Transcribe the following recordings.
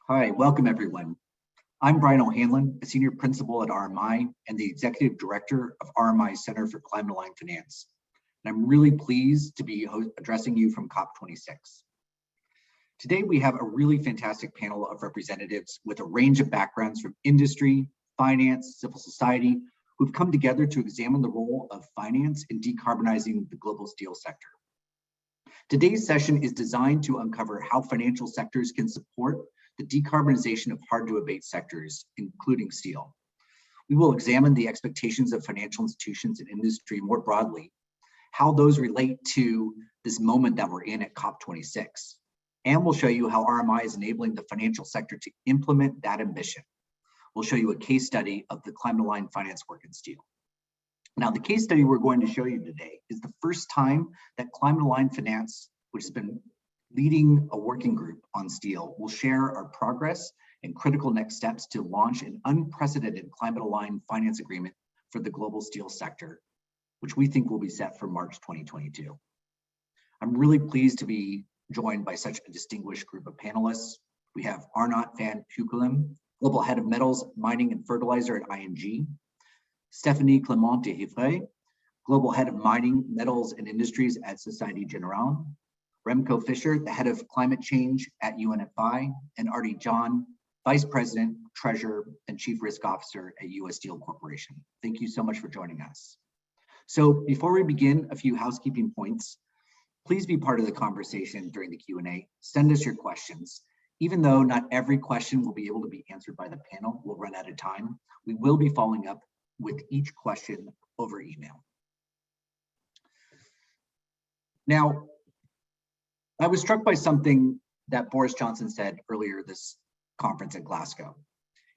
Hi, welcome everyone. I'm Brian O'Hanlon, a senior principal at RMI and the executive director of RMI's Center for Climate Aligned Finance. And I'm really pleased to be addressing you from COP26. Today, we have a really fantastic panel of representatives with a range of backgrounds from industry, finance, civil society, who've come together to examine the role of finance in decarbonizing the global steel sector. Today's session is designed to uncover how financial sectors can support the decarbonization of hard-to-abate sectors, including steel. We will examine the expectations of financial institutions and industry more broadly, how those relate to this moment that we're in at COP26, and we'll show you how RMI is enabling the financial sector to implement that ambition. We'll show you a case study of the climate-aligned finance work in steel. Now, the case study we're going to show you today is the first time that climate-aligned finance, which has been leading a working group on steel, will share our progress and critical next steps to launch an unprecedented climate-aligned finance agreement for the global steel sector, which we think will be set for March 2022. I'm really pleased to be joined by such a distinguished group of panelists. We have Arnaud van Huichelem, Global Head of Metals, Mining and Fertilizer at ING, Stephanie Clement de Hivray, Global Head of Mining, Metals and Industries at Societe Generale, Remco Fischer, the Head of Climate Change at UNFI, and Artie John, Vice President, Treasurer, and Chief Risk Officer at US Steel Corporation. Thank you so much for joining us. So before we begin, a few housekeeping points. Please be part of the conversation during the Q&A. Send us your questions. Even though not every question will be able to be answered by the panel, we'll run out of time. We will be following up with each question over email. Now, I was struck by something that Boris Johnson said earlier this conference at Glasgow.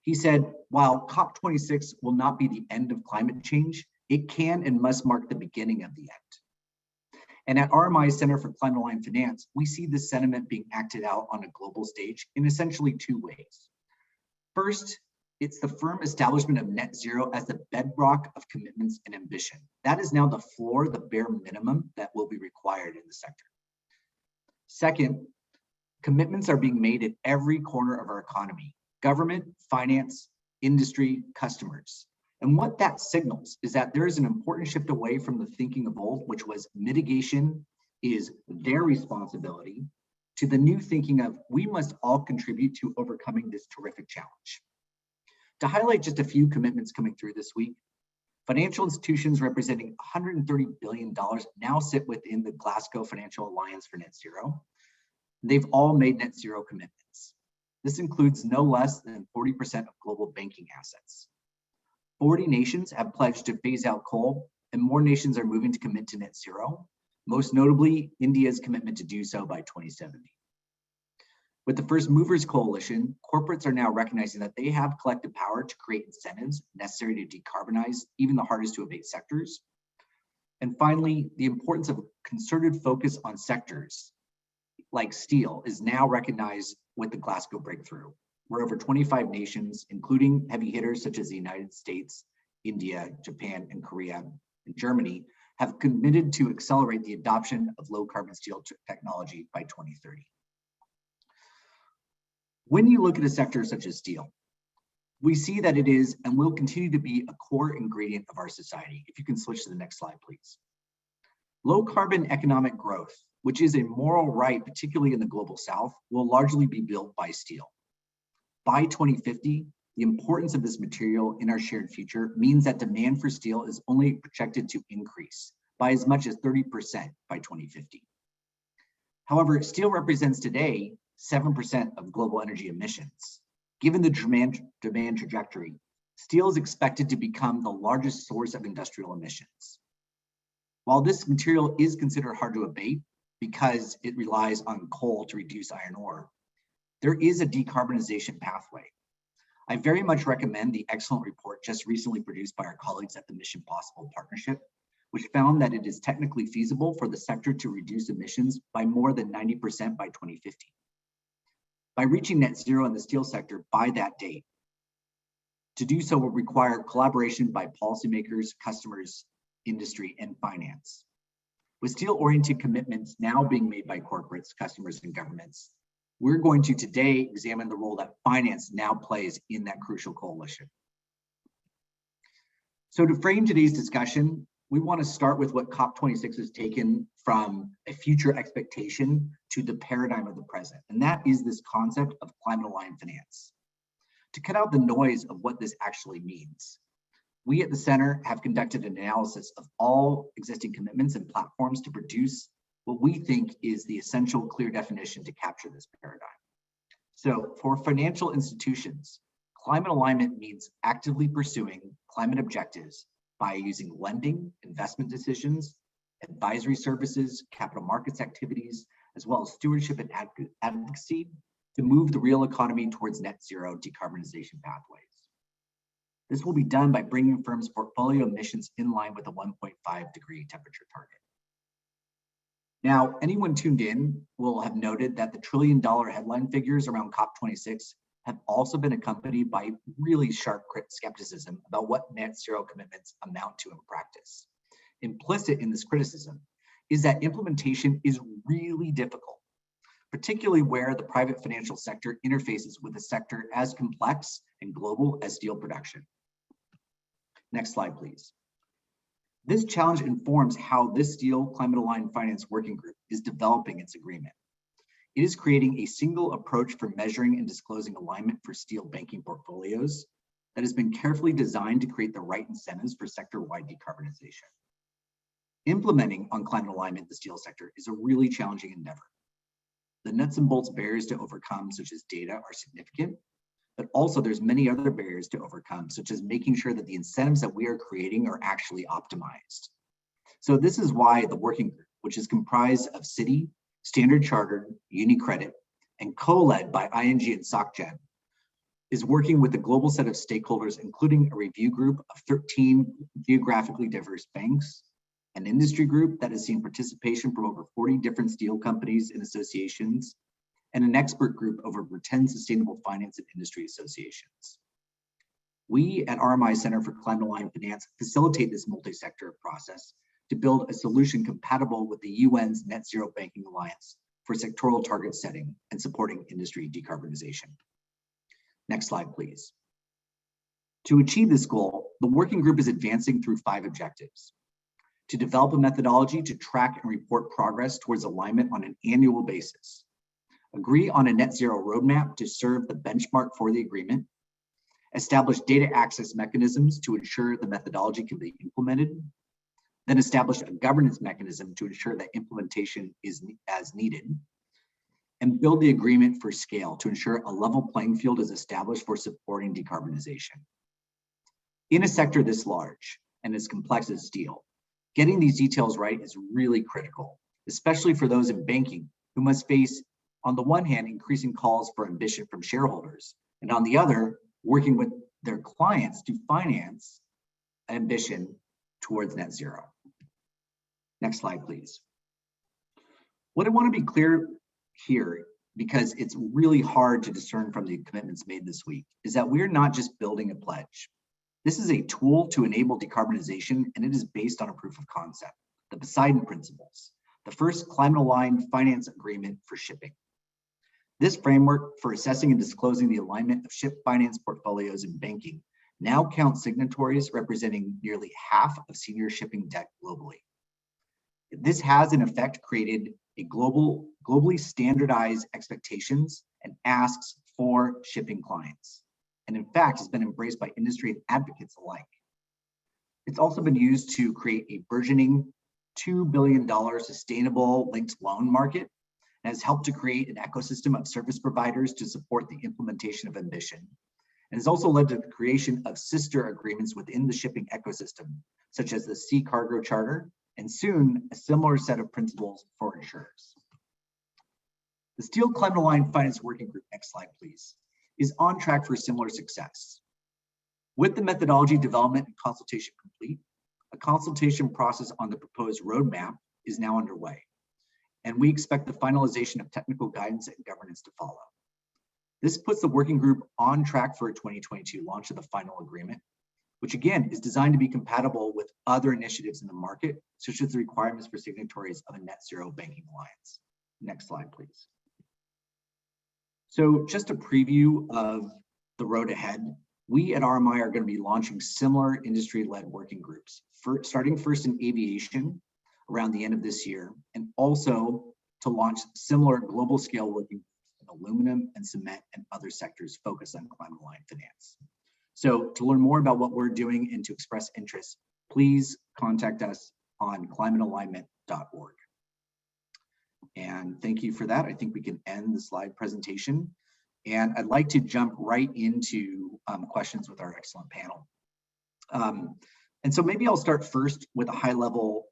He said, while COP26 will not be the end of climate change, it can and must mark the beginning of the end. And at RMI's Center for Climate Aligned Finance, we see this sentiment being acted out on a global stage in essentially two ways. First, it's the firm establishment of net zero as the bedrock of commitments and ambition. That is now the floor, the bare minimum that will be required in the sector. Second, commitments are being made at every corner of our economy: government, finance, industry, customers. And what that signals is that there is an important shift away from the thinking of old, which was mitigation is their responsibility, to the new thinking of we must all contribute to overcoming this terrific challenge. To highlight just a few commitments coming through this week, financial institutions representing $130 billion now sit within the Glasgow Financial Alliance for Net Zero. They've all made net zero commitments. This includes no less than 40% of global banking assets. 40 nations have pledged to phase out coal, and more nations are moving to commit to net zero, most notably India's commitment to do so by 2070. With the First Movers Coalition, corporates are now recognizing that they have collective power to create incentives necessary to decarbonize even the hardest to abate sectors. And finally, the importance of concerted focus on sectors like steel is now recognized with the Glasgow Breakthrough, where over 25 nations, including heavy hitters such as the United States, India, Japan, and Korea, and Germany, have committed to accelerate the adoption of low carbon steel technology by 2030. When you look at a sector such as steel, we see that it is and will continue to be a core ingredient of our society. If you can switch to the next slide, please. Low carbon economic growth, which is a moral right, particularly in the global south, will largely be built by steel. By 2050, the importance of this material in our shared future means that demand for steel is only projected to increase by as much as 30% by 2050. However, steel represents today 7% of global energy emissions. Given the demand trajectory, steel is expected to become the largest source of industrial emissions. While this material is considered hard to abate because it relies on coal to reduce iron ore, there is a decarbonization pathway. I very much recommend the excellent report just recently produced by our colleagues at the Mission Possible Partnership, which found that it is technically feasible for the sector to reduce emissions by more than 90% by 2050. By reaching net zero in the steel sector by that date, to do so will require collaboration by policymakers, customers, industry, and finance. With steel-oriented commitments now being made by corporates, customers, and governments, We're going to today examine the role that finance now plays in that crucial coalition. So to frame today's discussion, we want to start with what COP26 has taken from a future expectation to the paradigm of the present, and that is this concept of climate-aligned finance. To cut out the noise of what this actually means, we at the Center have conducted an analysis of all existing commitments and platforms to produce what we think is the essential clear definition to capture this paradigm. So for financial institutions, climate alignment means actively pursuing climate objectives by using lending, investment decisions, advisory services, capital markets activities, as well as stewardship and advocacy to move the real economy towards net zero decarbonization pathways. This will be done by bringing firms' portfolio emissions in line with a 1.5 degree temperature target. Now, anyone tuned in will have noted that the $1 trillion headline figures around COP26 have also been accompanied by really sharp skepticism about what net zero commitments amount to in practice. Implicit in this criticism is that implementation is really difficult, particularly where the private financial sector interfaces with a sector as complex and global as steel production. Next slide, please. This challenge informs how this Steel Climate Aligned Finance Working Group is developing its agreement. It is creating a single approach for measuring and disclosing alignment for steel banking portfolios that has been carefully designed to create the right incentives for sector-wide decarbonization. Implementing on climate alignment in the steel sector is a really challenging endeavor. The nuts and bolts barriers to overcome, such as data, are significant, but also there's many other barriers to overcome, such as making sure that the incentives that we are creating are actually optimized. So this is why the working group, which is comprised of Citi, Standard Chartered, UniCredit, and co-led by ING and SocGen, is working with a global set of stakeholders, including a review group of 13 geographically diverse banks, an industry group that has seen participation from over 40 different steel companies and associations, and an expert group of over 10 sustainable finance and industry associations. We at RMI Center for Climate Aligned Finance facilitate this multi-sector process to build a solution compatible with the UN's Net Zero Banking Alliance for sectoral target setting and supporting industry decarbonization. Next slide, please. To achieve this goal, the working group is advancing through 5 objectives: to develop a methodology to track and report progress towards alignment on an annual basis, agree on a net zero roadmap to serve the benchmark for the agreement, establish data access mechanisms to ensure the methodology can be implemented, then establish a governance mechanism to ensure that implementation is as needed, and build the agreement for scale to ensure a level playing field is established for supporting decarbonization. In a sector this large and as complex as steel, getting these details right is really critical, especially for those in banking who must face, on the one hand, increasing calls for ambition from shareholders, and on the other, working with their clients to finance ambition towards net zero. Next slide, please. What I want to be clear here, because it's really hard to discern from the commitments made this week, is that we're not just building a pledge. This is a tool to enable decarbonization, and it is based on a proof of concept, the Poseidon Principles, the first climate-aligned finance agreement for shipping. This framework for assessing and disclosing the alignment of ship finance portfolios in banking now counts signatories representing nearly half of senior shipping debt globally. This has, in effect, created a globally standardized expectations and asks for shipping clients, and in fact has been embraced by industry and advocates alike. It's also been used to create a burgeoning $2 billion sustainable linked loan market, and has helped to create an ecosystem of service providers to support the implementation of ambition, and has also led to the creation of sister agreements within the shipping ecosystem, such as the Sea Cargo Charter, and soon a similar set of principles for insurers. The Steel Climate Aligned Finance Working Group, next slide please, is on track for similar success. With the methodology development and consultation complete, a consultation process on the proposed roadmap is now underway, and we expect the finalization of technical guidance and governance to follow. This puts the working group on track for a 2022 launch of the final agreement, which again is designed to be compatible with other initiatives in the market, such as the requirements for signatories of a net zero banking alliance. Next slide, please. So just a preview of the road ahead, we at RMI are going to be launching similar industry-led working groups, starting first in aviation around the end of this year, and also to launch similar global scale working groups in aluminum and cement and other sectors focused on climate-aligned finance. So to learn more about what we're doing and to express interest, please contact us on climatealignment.org. And thank you for that. I think we can end the slide presentation. And I'd like to jump right into questions with our excellent panel. And so maybe I'll start first with a high level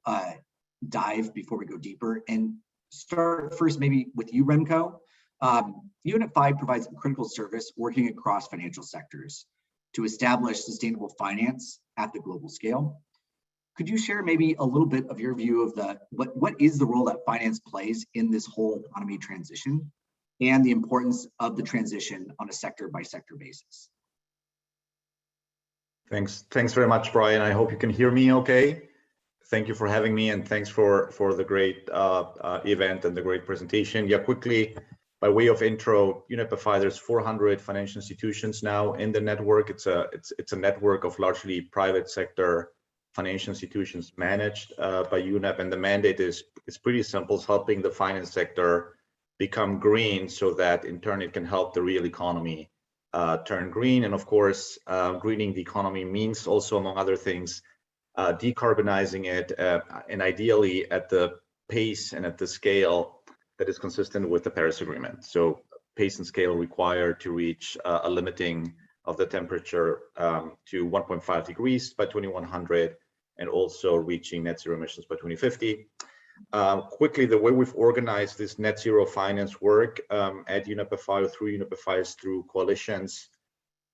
dive before we go deeper, and start first maybe with you, Remco. Unit 5 provides a critical service working across financial sectors to establish sustainable finance at the global scale. Could you share maybe a little bit of your view of what is the role that finance plays in this whole economy transition and the importance of the transition on a sector by sector basis? Thanks very much, Brian. I hope you can hear me okay. Thank you for having me, and thanks for the great event and the great presentation. Yeah, quickly, by way of intro, UNEP-FI, there's 400 financial institutions now in the network. It's a network of largely private sector financial institutions managed by UNEP, and the mandate is pretty simple: it's helping the finance sector become green so that in turn it can help the real economy turn green. And of course, greening the economy means also, among other things, decarbonizing it, and ideally at the pace and at the scale that is consistent with the Paris Agreement. So pace and scale required to reach a limiting of the temperature to 1.5 degrees by 2100, and also reaching net zero emissions by 2050. Quickly, the way we've organized this net zero finance work at UNEP-FI, or through UNEP-FI, is through coalitions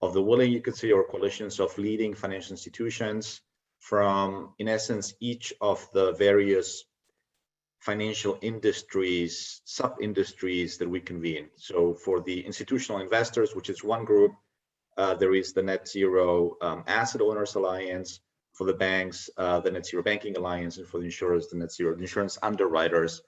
of the willing, you could say, or coalitions of leading financial institutions from, in essence, each of the various financial industries, sub-industries that we convene. So for the institutional investors, which is one group, there is the Net Zero Asset Owners Alliance. For the banks, the Net Zero Banking Alliance, and for the insurers, the Net Zero Insurance Underwriters,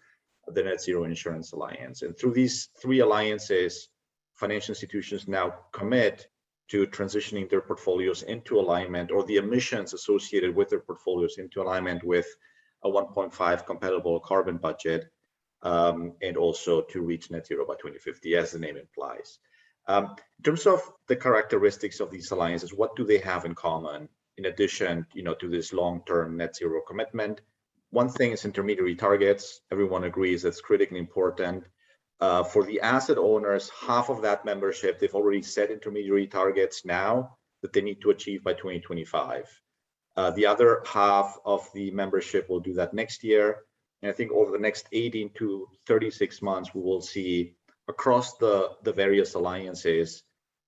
the Net Zero Insurance Alliance. And through these three alliances, financial institutions now commit to transitioning their portfolios into alignment, or the emissions associated with their portfolios into alignment with a 1.5 compatible carbon budget, and also to reach net zero by 2050, as the name implies. In terms of the characteristics of these alliances, what do they have in common? In addition, to this long-term net zero commitment, one thing is intermediary targets. Everyone agrees that's critically important. For the asset owners, half of that membership, they've already set intermediary targets now that they need to achieve by 2025. The other half of the membership will do that next year. And I think over the next 18 to 36 months, we will see across the various alliances,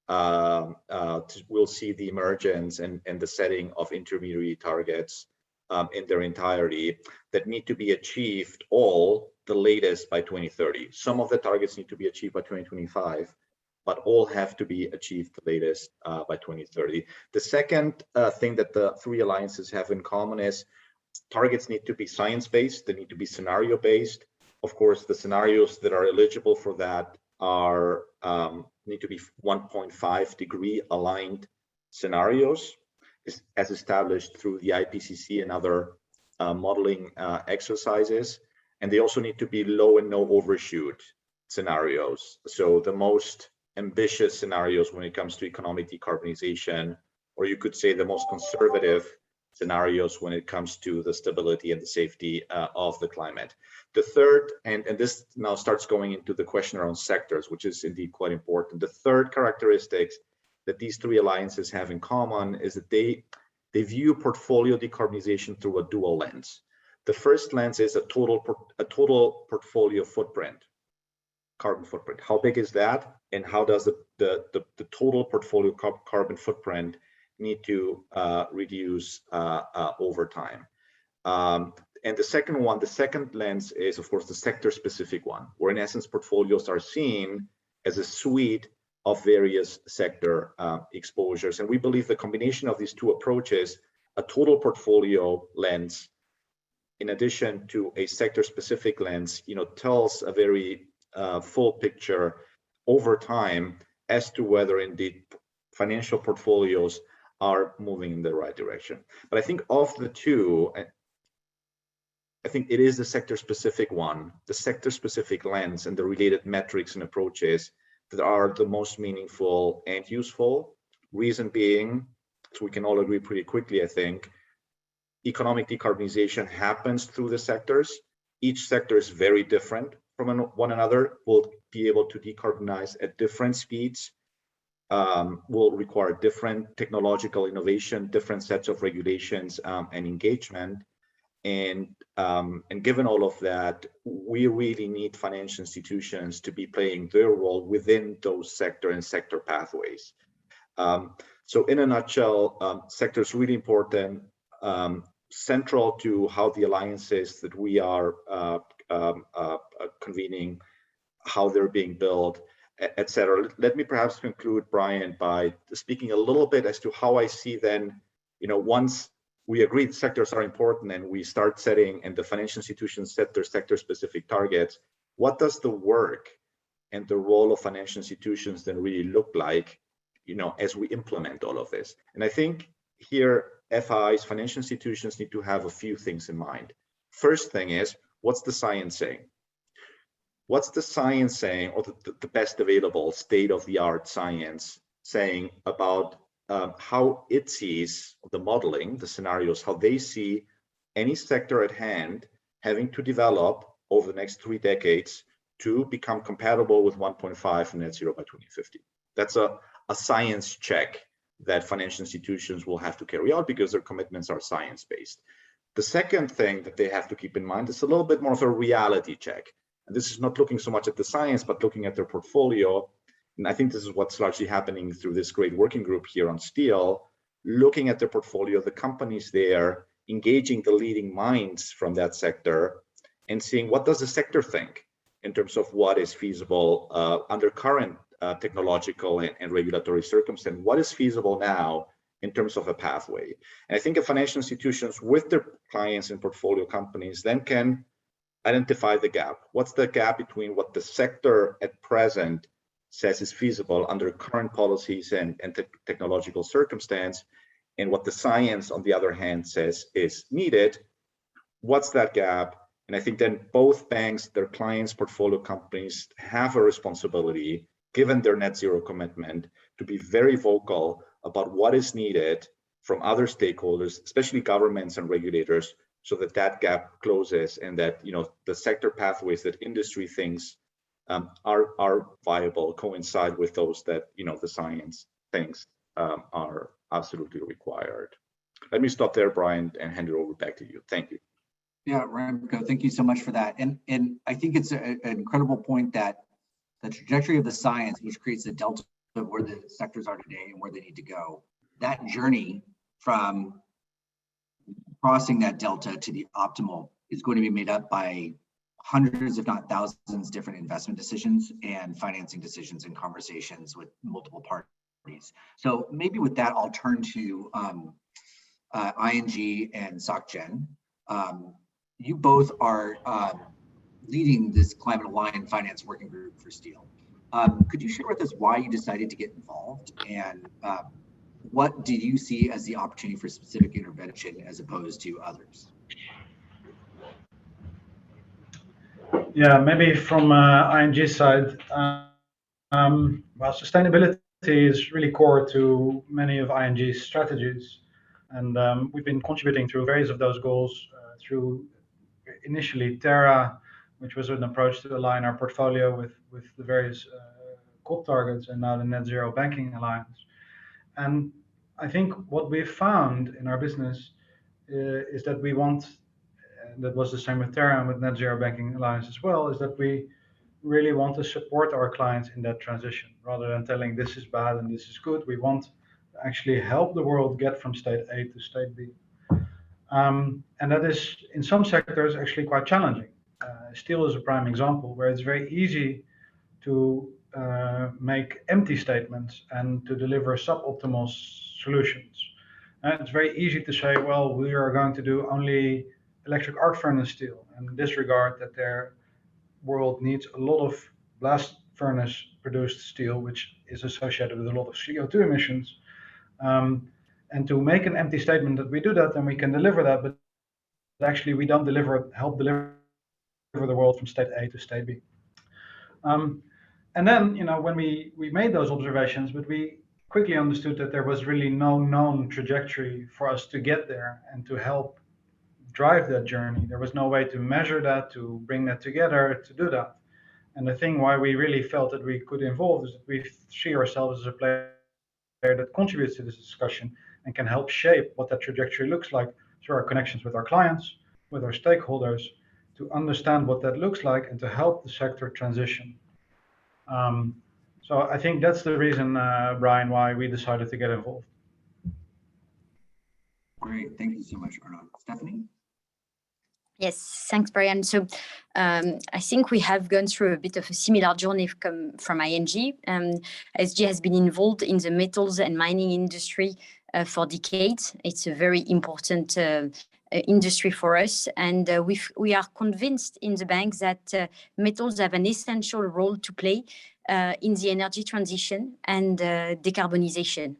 we'll see the emergence and the setting of intermediary targets in their entirety that need to be achieved all the latest by 2030. Some of the targets need to be achieved by 2025, but all have to be achieved the latest by 2030. The second thing that the three alliances have in common is targets need to be science-based, they need to be scenario-based. Of course, the scenarios that are eligible for that are need to be 1.5 degree aligned scenarios, as established through the IPCC and other modeling exercises. And they also need to be low and no overshoot scenarios. So the most ambitious scenarios when it comes to economic decarbonization, or you could say the most conservative scenarios when it comes to the stability and the safety of the climate. The third, and this now starts going into the question around sectors, which is indeed quite important. The third characteristics that these three alliances have in common is that they view portfolio decarbonization through a dual lens. The first lens is a total portfolio footprint, carbon footprint. How big is that? And how does the total portfolio carbon footprint need to reduce over time? And the second lens is, of course, the sector-specific one, where in essence portfolios are seen as a suite of various sector exposures. And we believe the combination of these two approaches, a total portfolio lens, in addition to a sector-specific lens, tells a very full picture over time as to whether indeed financial portfolios are moving in the right direction. But I think of the two, I think it is the sector-specific one, the sector-specific lens and the related metrics and approaches that are the most meaningful and useful. Reason being, so we can all agree pretty quickly, I think, economic decarbonization happens through the sectors. Each sector is very different from one another, will be able to decarbonize at different speeds, will require different technological innovation, different sets of regulations and engagement. And given all of that, we really need financial institutions to be playing their role within those sector and sector pathways. So in a nutshell, sector is really important, central to how the alliances that we are convening, how they're being built, etc. Let me perhaps conclude, Brian, by speaking a little bit as to how I see then, once we agree the sectors are important and we start setting, and the financial institutions set their sector-specific targets, what does the work and the role of financial institutions then really look like, as we implement all of this? And I think here, FIs, financial institutions, need to have a few things in mind. First thing is, what's the science saying? What's the science saying, or the best available state-of-the-art science saying about how it sees the modeling, the scenarios, how they see any sector at hand having to develop over the next 3 decades to become compatible with 1.5 net zero by 2050. That's a science check that financial institutions will have to carry out because their commitments are science-based. The second thing that they have to keep in mind is a little bit more of a reality check. And this is not looking so much at the science, but looking at their portfolio. And I think this is what's largely happening through this great working group here on steel, looking at their portfolio, the companies there, engaging the leading minds from that sector, and seeing what does the sector think in terms of what is feasible under current technological and regulatory circumstance, what is feasible now in terms of a pathway. And I think if financial institutions with their clients and portfolio companies then can identify the gap. What's the gap between what the sector at present says is feasible under current policies and technological circumstance, and what the science, on the other hand, says is needed? What's that gap? And I think then both banks, their clients, portfolio companies have a responsibility, given their net zero commitment, to be very vocal about what is needed from other stakeholders, especially governments and regulators, so that that gap closes and that the sector pathways that industry thinks are viable coincide with those that the science thinks are absolutely required. Let me stop there, Brian, and hand it over back to you. Thank you. Yeah, Remco, thank you so much for that. And I think it's an incredible point that the trajectory of the science, which creates the delta of where the sectors are today and where they need to go, that journey from crossing that delta to the optimal is going to be made up by hundreds, if not thousands, different investment decisions and financing decisions and conversations with multiple parties. So maybe with that, I'll turn to ING and SocGen. You both are leading this climate aligned finance working group for steel. Could you share with us why you decided to get involved, and what did you see as the opportunity for specific intervention as opposed to others? Yeah, maybe from ING's side, well, sustainability is really core to many of ING's strategies, and we've been contributing through various of those goals through initially Terra, which was an approach to align our portfolio with the various COOP targets, and now the Net Zero Banking Alliance. And I think what we've found in our business is that we want, and that was the same with Terra and with Net Zero Banking Alliance as well, is that we really want to support our clients in that transition. Rather than telling this is bad and this is good, we want to actually help the world get from state A to state B. And that is, in some sectors, actually quite challenging. Steel is a prime example where it's very easy to make empty statements and to deliver suboptimal solutions. And it's very easy to say, well, we are going to do only electric arc furnace steel, and disregard that their world needs a lot of blast furnace produced steel, which is associated with a lot of CO2 emissions. And to make an empty statement that we do that and we can deliver that, but actually we don't help deliver the world from state A to state B. And then, when we made those observations, but we quickly understood that there was really no known trajectory for us to get there and to help drive that journey. There was no way to measure that, to bring that together, to do that. And the thing why we really felt that we could involve is that we see ourselves as a player that contributes to this discussion and can help shape what that trajectory looks like through our connections with our clients, with our stakeholders, to understand what that looks like and to help the sector transition. So I think that's the reason, Brian, why we decided to get involved. Great, thank you so much, Arnaud. Stephanie? Yes, thanks, Brian. So I think we have gone through a bit of a similar journey from ING. ING has been involved in the metals and mining industry for decades. It's a very important industry for us, and we are convinced in the bank that metals have an essential role to play in the energy transition and decarbonization.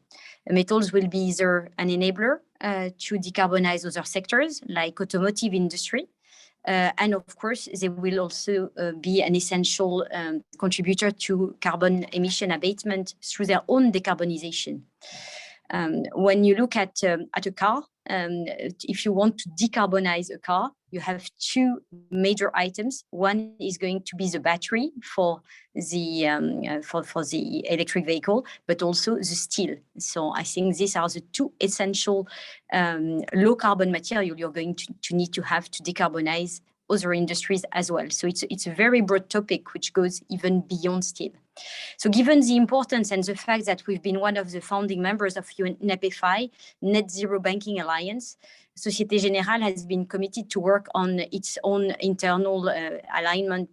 Metals will be either an enabler to decarbonize other sectors like automotive industry, and of course they will also be an essential contributor to carbon emission abatement through their own decarbonization. When you look at a car, if you want to decarbonize a car, you have two major items. One is going to be the battery for the electric vehicle, but also the steel. So I think these are the two essential low carbon material you're going to need to have to decarbonize other industries as well. So it's a very broad topic which goes even beyond steel. So given the importance and the fact that we've been one of the founding members of UNEP-FI, Net Zero Banking Alliance, Société Générale has been committed to work on its own internal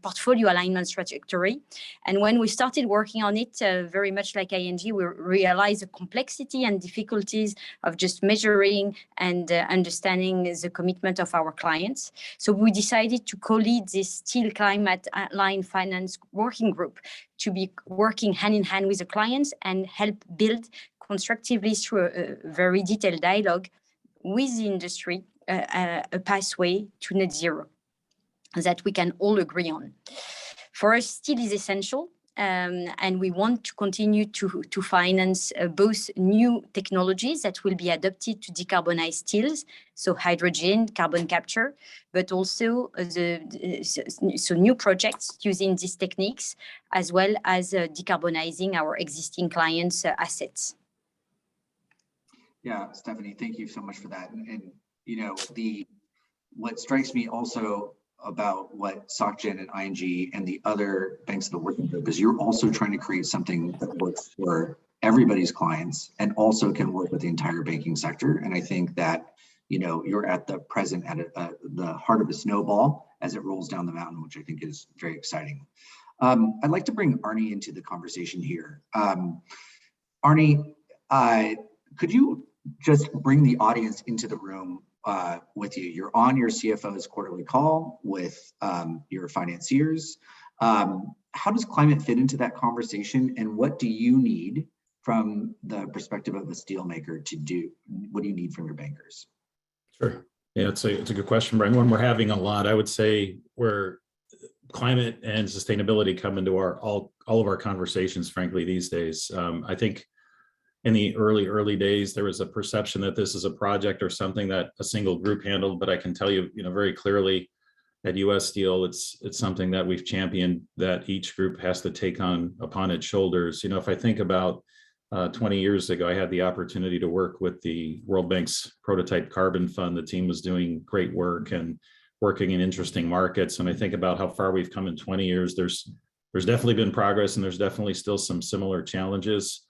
portfolio alignment trajectory. And when we started working on it, very much like ING, we realized the complexity and difficulties of just measuring and understanding the commitment of our clients. So we decided to co-lead this Steel Climate Aligned Finance Working Group to be working hand in hand with the clients and help build constructively through a very detailed dialogue with the industry a pathway to net zero that we can all agree on. For us, steel is essential, and we want to continue to finance both new technologies that will be adopted to decarbonize steels, so hydrogen, carbon capture, but also new projects using these techniques, as well as decarbonizing our existing clients' assets. Yeah, Stephanie, thank you so much for that. And what strikes me also about what SocGen and ING and the other banks of the working group is you're also trying to create something that works for everybody's clients and also can work with the entire banking sector. And I think that you're at the present at the heart of a snowball as it rolls down the mountain, which I think is very exciting. I'd like to bring Arnie into the conversation here. Arnie, could you just bring the audience into the room with you? You're on your CFO's quarterly call with your financiers. How does climate fit into that conversation, and what do you need from the perspective of a steelmaker to do? What do you need from your bankers? Sure. Yeah, it's a good question, Brian. One we're having a lot. I would say where climate and sustainability come into all of our conversations, frankly, these days. I think in the early days, there was a perception that this is a project or something that a single group handled, but I can tell you, very clearly at US Steel, it's something that we've championed that each group has to take upon its shoulders. If I think about 20 years ago, I had the opportunity to work with the World Bank's Prototype Carbon Fund. The team was doing great work and working in interesting markets. And I think about how far we've come in 20 years. There's definitely been progress, and there's definitely still some similar challenges.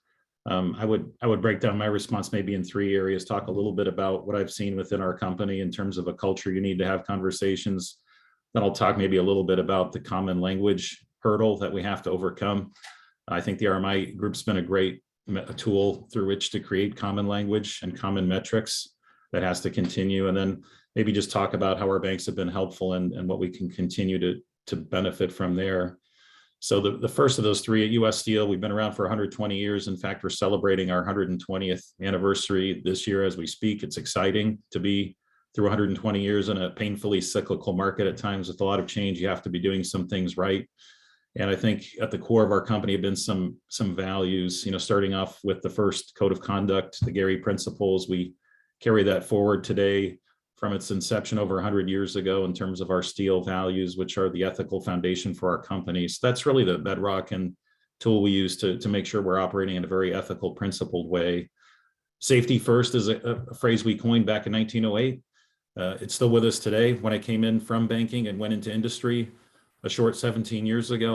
I would break down my response maybe in 3 areas, talk a little bit about what I've seen within our company in terms of a culture you need to have conversations. Then I'll talk maybe a little bit about the common language hurdle that we have to overcome. I think the RMI group's been a great tool through which to create common language and common metrics that has to continue. And then maybe just talk about how our banks have been helpful and what we can continue to benefit from there. So the first of those three at US Steel, we've been around for 120 years. In fact, we're celebrating our 120th anniversary this year as we speak. It's exciting to be through 120 years in a painfully cyclical market at times with a lot of change. You have to be doing some things right. And I think at the core of our company have been some values, starting off with the first code of conduct, the Gary principles. We carry that forward today from its inception over 100 years ago in terms of our steel values, which are the ethical foundation for our company. So that's really the bedrock and tool we use to make sure we're operating in a very ethical, principled way. Safety first is a phrase we coined back in 1908. It's still with us today. When I came in from banking and went into industry a short 17 years ago,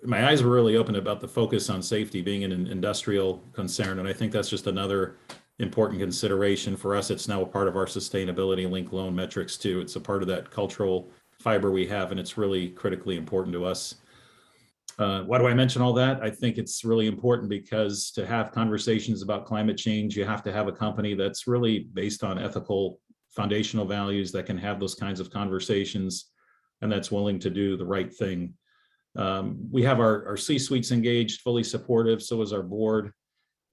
my eyes were really open about the focus on safety being an industrial concern. And I think that's just another important consideration for us. It's now a part of our sustainability linked loan metrics too. It's a part of that cultural fiber we have, and it's really critically important to us. Why do I mention all that? I think it's really important because to have conversations about climate change, you have to have a company that's really based on ethical foundational values that can have those kinds of conversations and that's willing to do the right thing. We have our C-suites engaged, fully supportive, so is our board.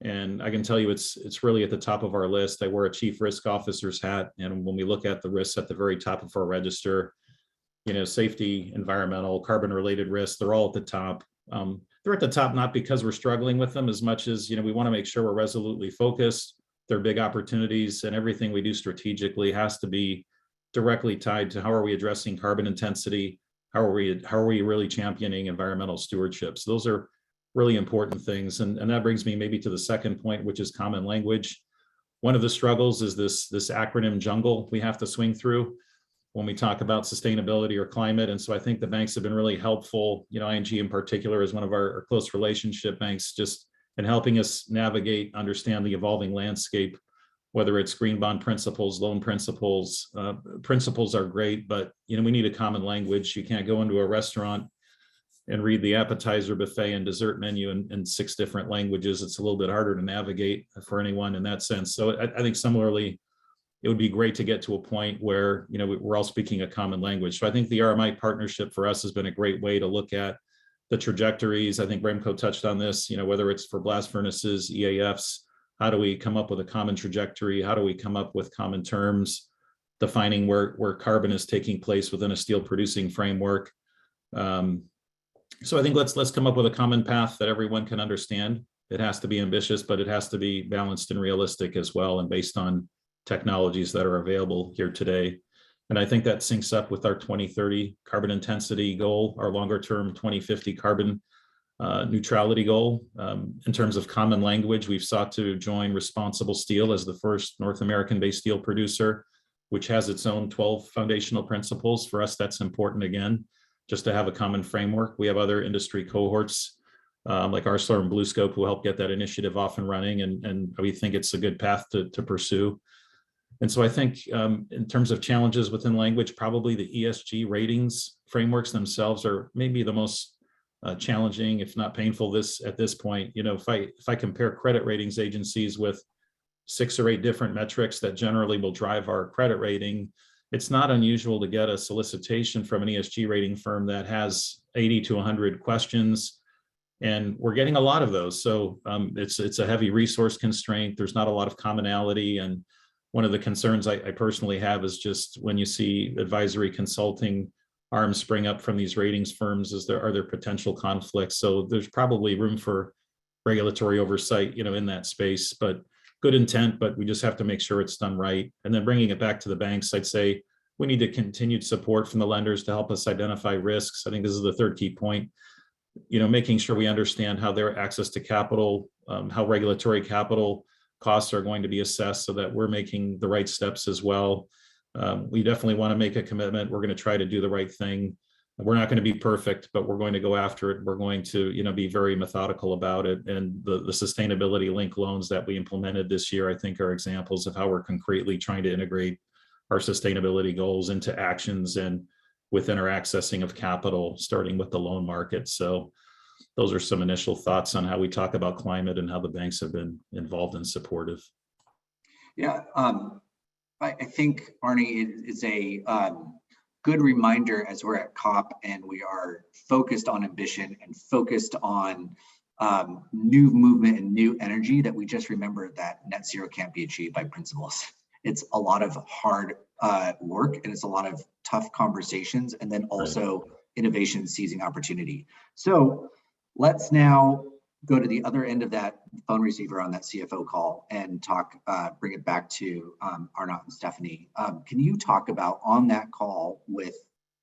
And I can tell you it's really at the top of our list. I wear a chief risk officer's hat. And when we look at the risks at the very top of our register, safety, environmental, carbon related risks, they're all at the top. They're at the top not because we're struggling with them as much as, we want to make sure we're resolutely focused. They're big opportunities, and everything we do strategically has to be directly tied to how are we addressing carbon intensity? How are we really championing environmental stewardship? So those are really important things. And that brings me maybe to the second point, which is common language. One of the struggles is this acronym jungle we have to swing through when we talk about sustainability or climate. And so I think the banks have been really helpful. ING in particular is one of our close relationship banks, just in helping us navigate, understand the evolving landscape, whether it's green bond principles, loan principles. Principles are great, but we need a common language. You can't go into a restaurant and read the appetizer buffet and dessert menu in 6 different languages. It's a little bit harder to navigate for anyone in that sense. So I think similarly, it would be great to get to a point where we're all speaking a common language. So I think the RMI partnership for us has been a great way to look at the trajectories. I think Remco touched on this, whether it's for blast furnaces, EAFs, how do we come up with a common trajectory? How do we come up with common terms, defining where carbon is taking place within a steel producing framework? So I think let's come up with a common path that everyone can understand. It has to be ambitious, but it has to be balanced and realistic as well, and based on technologies that are available here today. And I think that syncs up with our 2030 carbon intensity goal, our longer term 2050 carbon neutrality goal. In terms of common language, we've sought to join Responsible Steel as the first North American-based steel producer, which has its own 12 foundational principles. For us, that's important again, just to have a common framework. We have other industry cohorts like Arcelor and BlueScope who help get that initiative off and running, and we think it's a good path to pursue. And so I think in terms of challenges within language, probably the ESG ratings frameworks themselves are maybe the most challenging, if not painful, at this point. If I compare credit ratings agencies with 6 or 8 different metrics that generally will drive our credit rating, it's not unusual to get a solicitation from an ESG rating firm that has 80 to 100 questions, and we're getting a lot of those. So it's a heavy resource constraint. There's not a lot of commonality, and one of the concerns I personally have is just when you see advisory consulting arms spring up from these ratings firms, are there potential conflicts? So there's probably room for regulatory oversight, in that space, but good intent, but we just have to make sure it's done right. And then bringing it back to the banks, I'd say we need continued support from the lenders to help us identify risks. I think this is the third key point, making sure we understand how their access to capital, how regulatory capital costs are going to be assessed so that we're making the right steps as well. We definitely want to make a commitment. We're going to try to do the right thing. We're not going to be perfect, but we're going to go after it. We're going to, be very methodical about it. And the sustainability linked loans that we implemented this year, I think, are examples of how we're concretely trying to integrate our sustainability goals into actions and within our accessing of capital, starting with the loan market. So those are some initial thoughts on how we talk about climate and how the banks have been involved and supportive. Yeah, I think, Arnie, is a good reminder as we're at COP and we are focused on ambition and focused on new movement and new energy, that we just remember that net zero can't be achieved by principles. It's a lot of hard work, and it's a lot of tough conversations, and then also innovation seizing opportunity. So let's now go to the other end of that phone receiver on that CFO call and talk, bring it back to Arnaud and Stephanie. Can you talk about, on that call with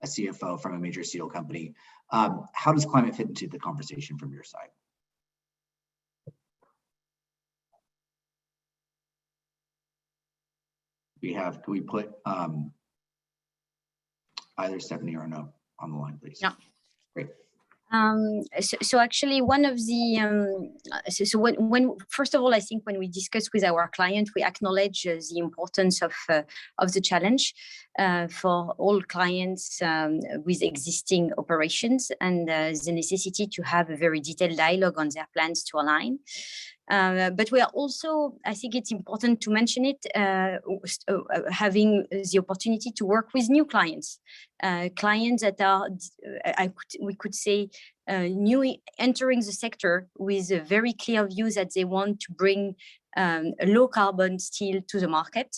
a CFO from a major steel company, how does climate fit into the conversation from your side? Can we put either Stephanie or Arnaud on the line, please? Yeah. Great. So actually, one of the when first of all, I think when we discuss with our client, we acknowledge the importance of the challenge for all clients with existing operations, and the necessity to have a very detailed dialogue on their plans to align. But we are also, I think it's important to mention it, having the opportunity to work with new clients, clients that are, we could say, new entering the sector with a very clear view that they want to bring low carbon steel to the market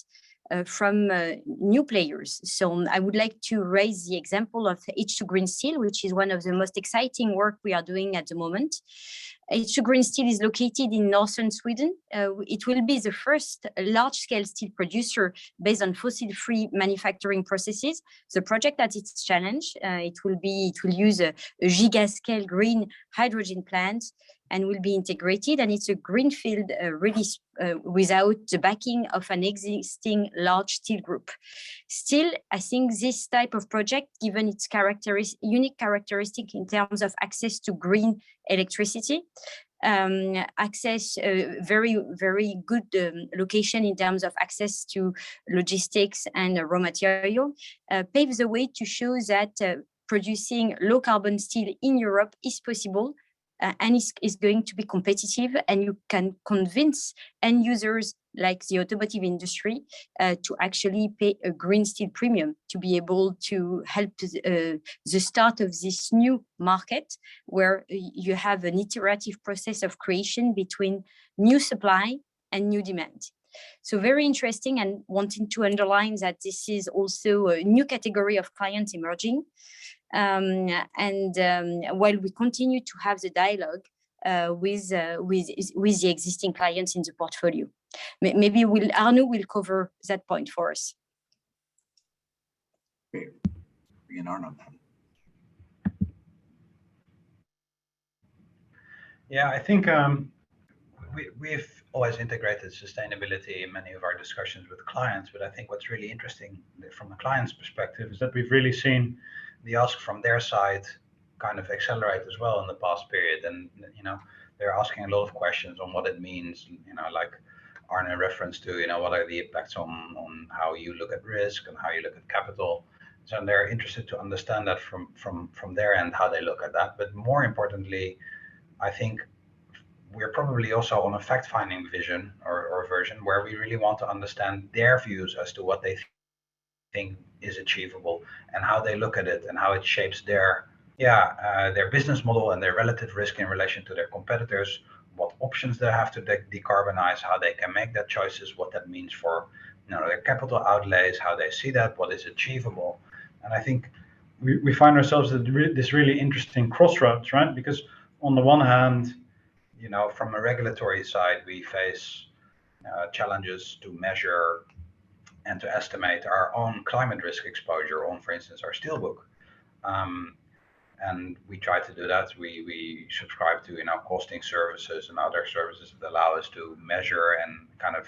from new players. So I would like to raise the example of H2 Green Steel, which is one of the most exciting work we are doing at the moment. H2 Green Steel is located in northern Sweden. It will be the first large-scale steel producer based on fossil-free manufacturing processes. The project at its challenge, it will use a giga-scale green hydrogen plant and will be integrated, and it's a greenfield release without the backing of an existing large steel group. Still, I think this type of project, given its unique characteristic in terms of access to green electricity, access, very, very good location in terms of access to logistics and raw material, paves the way to show that producing low carbon steel in Europe is possible, and is going to be competitive, and you can convince end users like the automotive industry to actually pay a green steel premium to be able to help the start of this new market, where you have an iterative process of creation between new supply and new demand. So very interesting, and wanting to underline that this is also a new category of clients emerging. While we continue to have the dialogue with the existing clients in the portfolio, maybe Arnaud will cover that point for us. Great. Bring in Arnaud then. Yeah, I think we've always integrated sustainability in many of our discussions with clients, but I think what's really interesting from the client's perspective is that we've really seen the ask from their side kind of accelerate as well in the past period. And, they're asking a lot of questions on what it means, like Arne referenced to, what are the impacts on how you look at risk and how you look at capital. So they're interested to understand that from their end, how they look at that. But more importantly, I think we're probably also on a fact-finding vision or version where we really want to understand their views as to what they think is achievable and how they look at it and how it shapes their business model and their relative risk in relation to their competitors, what options they have to decarbonize, how they can make that choices, what that means for their capital outlays, how they see that, what is achievable. And I think we find ourselves at this really interesting crossroads, right? Because on the one hand, from a regulatory side, we face challenges to measure and to estimate our own climate risk exposure on, for instance, our steelbook. And we try to do that. We subscribe to costing services and other services that allow us to measure and kind of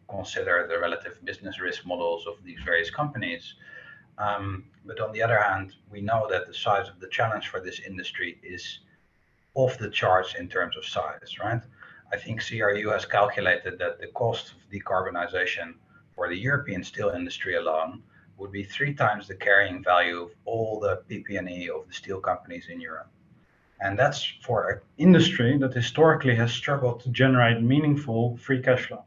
consider the relative business risk models of these various companies. But on the other hand, we know that the size of the challenge for this industry is off the charts in terms of size, right? I think CRU has calculated that the cost of decarbonization for the European steel industry alone would be 3 times the carrying value of all the PP&E of the steel companies in Europe. And that's for an industry that historically has struggled to generate meaningful free cash flow.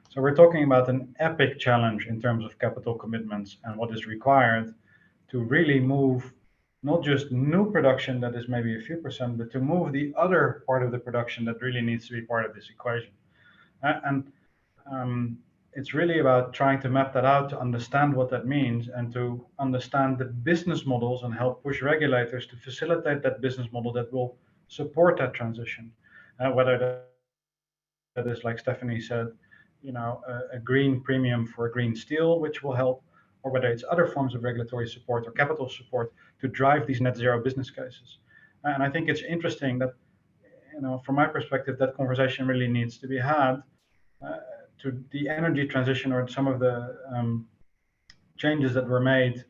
So we're talking about an epic challenge in terms of capital commitments and what is required to really move not just new production that is maybe a few percent, but to move the other part of the production that really needs to be part of this equation. And it's really about trying to map that out, to understand what that means, and to understand the business models and help push regulators to facilitate that business model that will support that transition. Whether that is, like Stephanie said, a green premium for green steel, which will help, or whether it's other forms of regulatory support or capital support to drive these net zero business cases. And I think it's interesting that, from my perspective, that conversation really needs to be had to the energy transition, or some of the changes that were made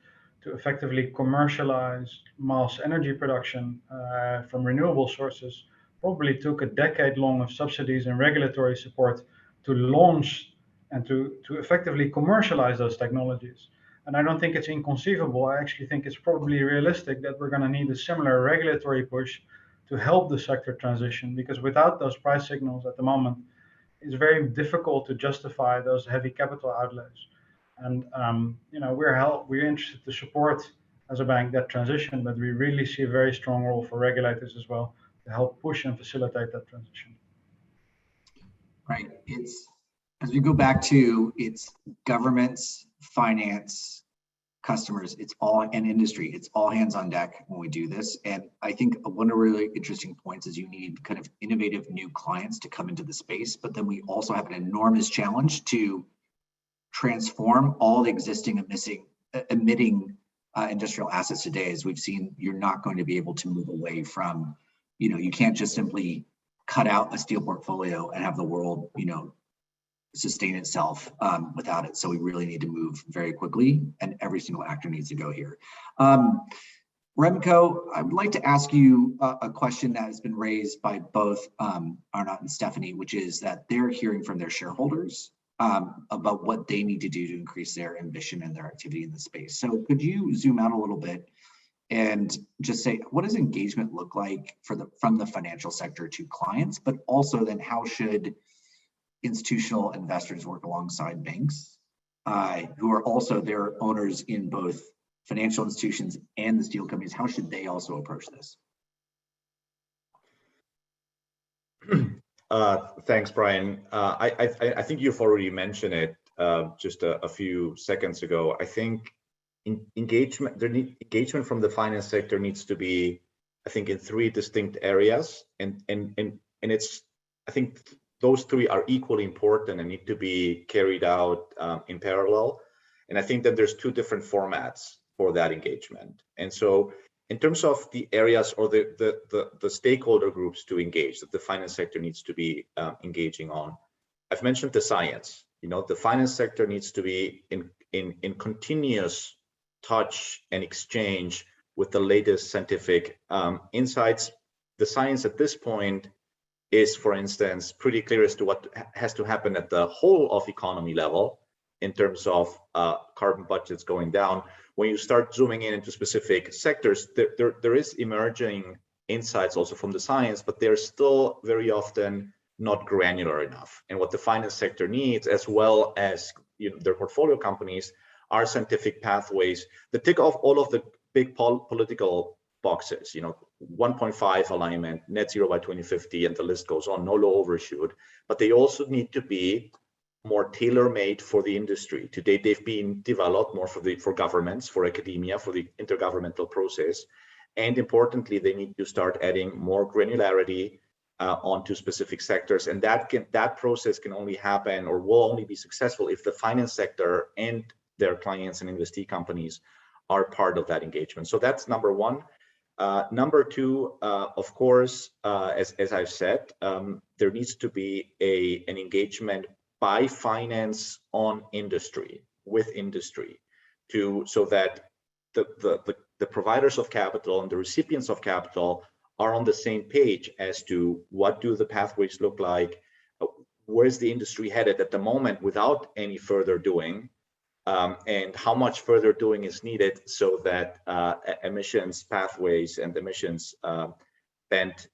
to effectively commercialize mass energy production from renewable sources probably took a decade long of subsidies and regulatory support to launch and to effectively commercialize those technologies. And I don't think it's inconceivable. I actually think it's probably realistic that we're going to need a similar regulatory push to help the sector transition, because without those price signals at the moment, it's very difficult to justify those heavy capital outlays. And we're interested to support as a bank that transition, but we really see a very strong role for regulators as well to help push and facilitate that transition. Right. As we go back to governments, finance, customers, and industry, it's all hands on deck when we do this. And I think one of the really interesting points is you need kind of innovative new clients to come into the space, but then we also have an enormous challenge to transform all the existing emitting industrial assets today. As we've seen, you're not going to be able to move away from, you can't just simply cut out a steel portfolio and have the world, sustain itself without it. So we really need to move very quickly, and every single actor needs to go here. Remco, I would like to ask you a question that has been raised by both Arnaud and Stephanie, which is that they're hearing from their shareholders about what they need to do to increase their ambition and their activity in the space. So could you zoom out a little bit and just say, what does engagement look like from the financial sector to clients, but also then how should institutional investors work alongside banks who are also their owners in both financial institutions and the steel companies? How should they also approach this? Thanks, Brian. I think you've already mentioned it just a few seconds ago. I think engagement from the finance sector needs to be, I think, in three distinct areas, and it's, I think those three are equally important and need to be carried out in parallel. And I think that there's two different formats for that engagement. And so in terms of the areas or the stakeholder groups to engage that the finance sector needs to be engaging on, I've mentioned the science. The finance sector needs to be in continuous touch and exchange with the latest scientific insights. The science at this point is, for instance, pretty clear as to what has to happen at the whole of economy level in terms of carbon budgets going down. When you start zooming into specific sectors, there is emerging insights also from the science, but they're still very often not granular enough. And what the finance sector needs, as well as their portfolio companies, are scientific pathways that tick off all of the big political boxes, 1.5 alignment, net zero by 2050, and the list goes on, no low overshoot. But they also need to be more tailor-made for the industry. Today, they've been developed more for governments, for academia, for the intergovernmental process. And importantly, they need to start adding more granularity onto specific sectors. And that process can only happen or will only be successful if the finance sector and their clients and investee companies are part of that engagement. So that's number one. Number two, of course, as I've said, there needs to be an engagement by finance on industry, with industry, so that the providers of capital and the recipients of capital are on the same page as to what do the pathways look like, where's the industry headed at the moment without any further doing, and how much further doing is needed so that emissions pathways and emissions bend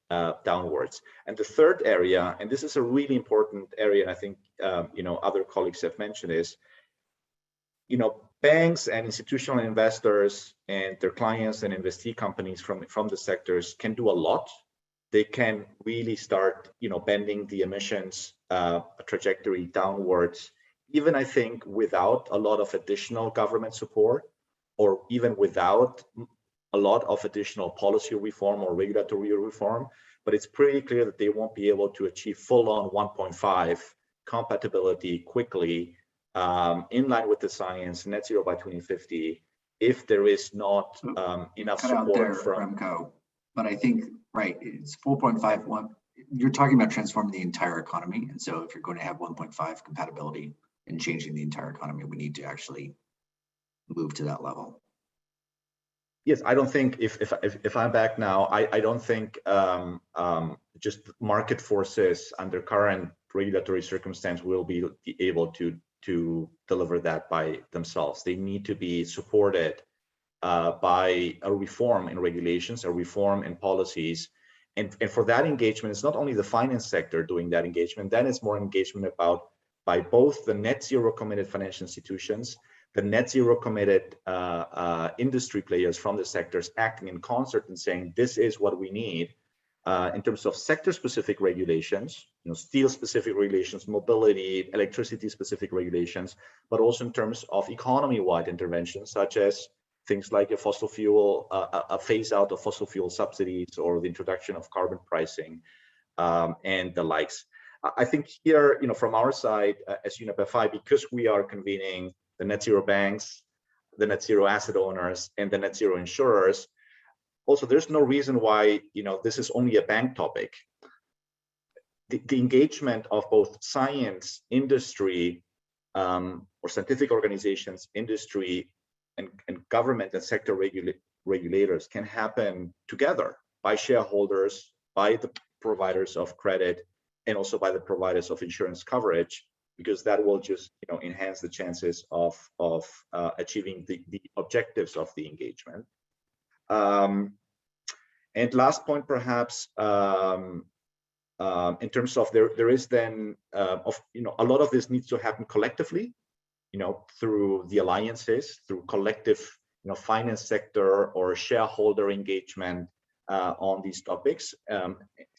downwards. And the third area, and this is a really important area, and I think other colleagues have mentioned, is banks and institutional investors and their clients and investee companies from the sectors can do a lot. They can really start, bending the emissions trajectory downwards, even I think without a lot of additional government support, or even without a lot of additional policy reform or regulatory reform. But it's pretty clear that they won't be able to achieve full-on 1.5 compatibility quickly, in line with the science, net zero by 2050, if there is not enough Cut out support there, from. Remco. But I think, right, it's 4.51. You're talking about transforming the entire economy. And so if you're going to have 1.5 compatibility and changing the entire economy, we need to actually move to that level. Yes, I don't think if I'm back now, I don't think just market forces under current regulatory circumstance will be able to deliver that by themselves. They need to be supported by a reform in regulations, a reform in policies. And for that engagement, it's not only the finance sector doing that engagement, then it's more engagement by both the net zero committed financial institutions, the net zero committed industry players from the sectors acting in concert and saying, this is what we need in terms of sector specific regulations, steel specific regulations, mobility, electricity specific regulations, but also in terms of economy wide interventions, such as things like a fossil fuel, a phase out of fossil fuel subsidies, or the introduction of carbon pricing and the likes. I think here, from our side as UNEP-FI, because we are convening the net zero banks, the net zero asset owners, and the net zero insurers, also there's no reason why this is only a bank topic. The engagement of both science, industry, or scientific organizations, industry, and government and sector regulators can happen together by shareholders, by the providers of credit, and also by the providers of insurance coverage, because that will just enhance the chances of achieving the objectives of the engagement. And last point, perhaps, in terms of there is then a lot of this needs to happen collectively, through the alliances, through collective finance sector or shareholder engagement on these topics,